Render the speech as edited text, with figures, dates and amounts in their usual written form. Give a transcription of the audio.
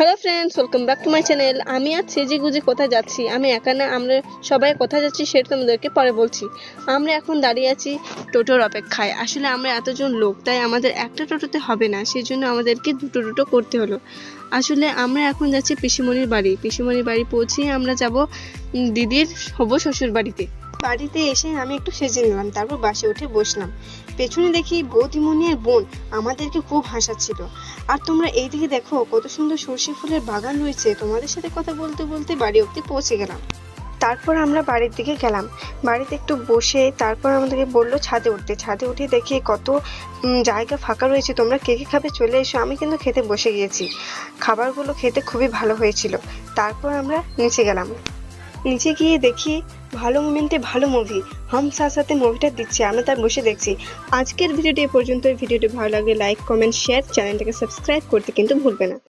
Hello friends, welcome back to my channel. আমি আজ সেজে গুজে কোথায় যাচ্ছি, আমি একা না, আমরা সবাই কোথায় যাচ্ছি সেটা তোমাদেরকে পরে বলছি। আমরা এখন দাঁড়িয়ে আছি টোটোর অপেক্ষায়। আসলে আমরা এতজন লোক, তাই আমাদের একটা টোটোতে হবে না, সেই জন্য আমাদেরকে দুটো করতে হলো। আসলে আমরা এখন যাচ্ছি পিসিমণির বাড়ি পৌঁছে আমরা যাব দিদির হবু শ্বশুর বাড়িতে এসে আমি একটু সেজে নিলাম, তারপর বাসে উঠে বসলাম। পেছনে দেখি বৌদিমণি আর বোন আমাদেরকে খুব হাসাচ্ছিল। আর তোমরা এইদিকে দেখো কত সুন্দর সর্ষে ফুলের বাগান রয়েছে। তোমাদের সাথে কথা বলতে বলতে বাড়ি অবধি পৌঁছে গেলাম। তারপর আমরা বাড়ির দিকে গেলাম। বাড়িতে একটু বসে তারপর আমাদেরকে বললো ছাদে উঠে দেখি কত জায়গা ফাঁকা রয়েছে, তোমরা কে কে খাবে চলে এসো। আমি কিন্তু খেতে বসে গিয়েছি। খাবারগুলো খেতে খুবই ভালো হয়েছিল। তারপর আমরা নিচে গেলাম। নিচে গিয়ে দেখি ভালো মোমেন্টে ভালো মুভি হাম সাথ সাথে মুভিটা দিচ্ছে, আমরা তার বসে দেখছি। আজকের ভিডিওটি এ পর্যন্ত। ভিডিওটি ভালো লাগলে লাইক কমেন্ট শেয়ার, চ্যানেলটাকে সাবস্ক্রাইব করতে কিন্তু ভুলবে না।